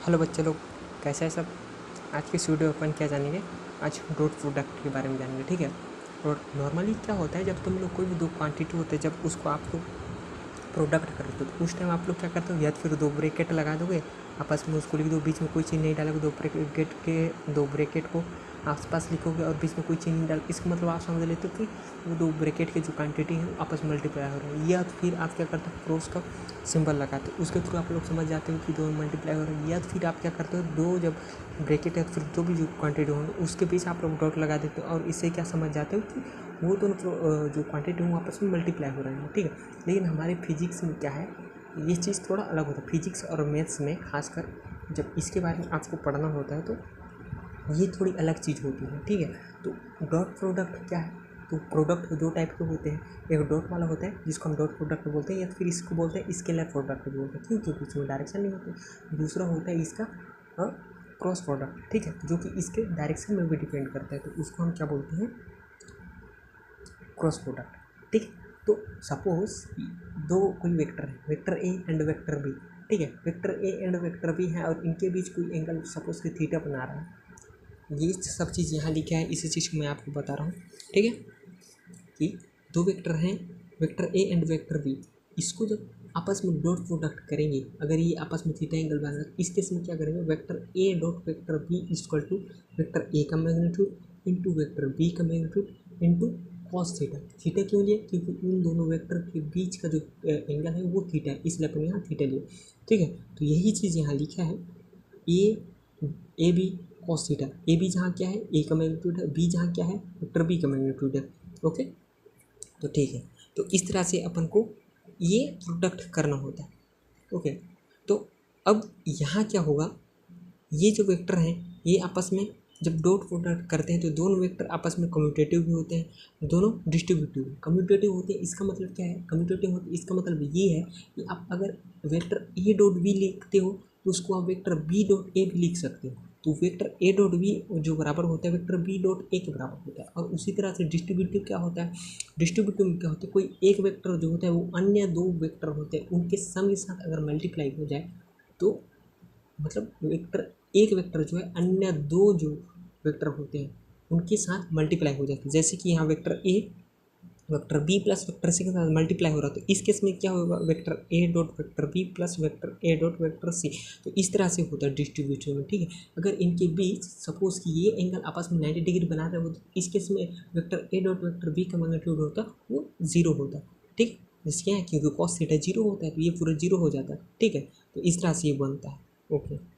Hello बच्चे लोग, कैसे है सब। आज की इस वीडियो अपन क्या जानेंगे, आज डॉट प्रोडक्ट के बारे में जानेंगे। ठीक है। और नॉर्मली क्या होता है, जब तुम लोग कोई भी दो क्वांटिटी होते हैं, जब उसको आप लोग प्रोडक्ट करते हो तो उस टाइम आप लोग क्या करते हो, या फिर दो ब्रैकेट लगा दोगे, आपस में उसको लिख दो, बीच में कोई चीज़ नहीं डालोगे, दो ब्रैकेट को आसपास लिखोगे और बीच में कोई चीज़ नहीं डाल। इसका मतलब आप समझ लेते हो कि वो दो ब्रैकेट की जो क्वांटिटी है आपस में मल्टीप्लाई हो रही है। या फिर आप क्या करते हो, क्रॉस का सिंबल लगाते हो, उसके थ्रू आप लोग समझ जाते हो कि दो मल्टीप्लाई हो रहे हैं। या फिर आप क्या करते हो, दो जब ब्रैकेट है फिर जो भी जो क्वांटिटी हो उसके बीच आप लोग डॉट लगा देते हो और इससे क्या समझ जाते हो कि वो दोनों जो क्वांटिटी हो आपस में मल्टीप्लाई हो रहे हैं। ठीक है। लेकिन हमारे फिजिक्स में क्या है, ये चीज़ थोड़ा अलग होता है। फिजिक्स और मैथ्स में खासकर जब इसके बारे में आपको पढ़ना होता है तो ये थोड़ी अलग चीज़ होती है। ठीक है। तो डॉट प्रोडक्ट क्या है, तो प्रोडक्ट दो टाइप के होते हैं। एक डॉट वाला होता है जिसको हम डॉट प्रोडक्ट बोलते हैं, या फिर इसको बोलते हैं स्केलर प्रोडक्ट बोलते हैं, क्योंकि इसमें डायरेक्शन नहीं होती। दूसरा होता है इसका क्रॉस प्रोडक्ट। ठीक है, जो कि इसके डायरेक्शन में भी डिपेंड करता है, तो उसको हम क्या बोलते हैं, क्रॉस प्रोडक्ट। ठीक है। तो सपोज दो कोई वेक्टर है, vector a and vector b. ठीक है, vector a and vector b है और इनके बीच कोई एंगल सपोज कि थीटा बना रहा है। ये सब चीज़ यहाँ लिखा है, इसी चीज़ को मैं आपको बता रहा हूँ। ठीक है, कि दो वेक्टर हैं, vector a and vector b, इसको जब आपस में डॉट प्रोडक्ट करेंगे, अगर ये आपस में थीटा एंगल बना है, इस केस में क्या करेंगे, vector a dot vector b equal to vector a का मैग्नीट्यूड इंटू वेक्टर बी का magnitude into cos theta. Theta क्यों लिया, क्योंकि उन दोनों वेक्टर के बीच का जो एंगल है वो थीटा है, इसलिए अपन यहाँ थीटा लिया। ठीक है, तो यही चीज़ यहाँ लिखा है, a b cos theta. A b जहाँ क्या है, ए का मैग्नीट्यूड है, बी जहाँ क्या है, वेक्टर बी का मैग्नीट्यूड है। ओके, तो ठीक है। तो इस तरह से अपन को ये प्रोडक्ट करना होता है। ओके, तो अब यहाँ क्या होगा, ये जो वेक्टर हैं ये आपस में जब डॉट प्रोडक्ट करते हैं तो दोनों वेक्टर आपस में कम्यूटेटिव भी होते हैं, दोनों डिस्ट्रीब्यूटिव भी कम्यूटेटिव होते हैं। इसका मतलब क्या है, कम्यूटेटिव होते हैं इसका मतलब ये है कि आप अगर वेक्टर ए डॉट बी लिखते हो तो उसको आप वेक्टर बी डॉट ए भी लिख सकते हो। तो वेक्टर ए डॉट बी जो बराबर होता है वेक्टर बी डॉट ए के बराबर होता है। और उसी तरह से डिस्ट्रीब्यूटिव क्या होता है, डिस्ट्रीब्यूटिव में क्या होता है, कोई एक वेक्टर जो होता है वो अन्य दो वेक्टर होते हैं उनके सम के साथ अगर मल्टीप्लाई हो जाए तो मतलब वेक्टर एक वेक्टर जो है अन्य दो जो वेक्टर होते हैं उनके साथ मल्टीप्लाई हो जाते हैं। जैसे कि यहाँ vector a vector b plus vector c के साथ मल्टीप्लाई हो रहा है, तो इस केस में क्या होगा, vector a dot vector b plus vector a dot vector c. तो इस तरह से होता है डिस्ट्रीब्यूटिव में। ठीक है, अगर इनके बीच सपोज कि ये एंगल आपस में 90 डिग्री बना रहे हो तो इस केस में vector a dot vector b का मैग्नीट्यूड होता है वो 0 होता है। ठीक, जैसे क्या है, क्योंकि कॉस थीटा 0 होता है तो ये पूरा 0 हो जाता है। ठीक है, तो इस तरह से ये बनता है। ओके।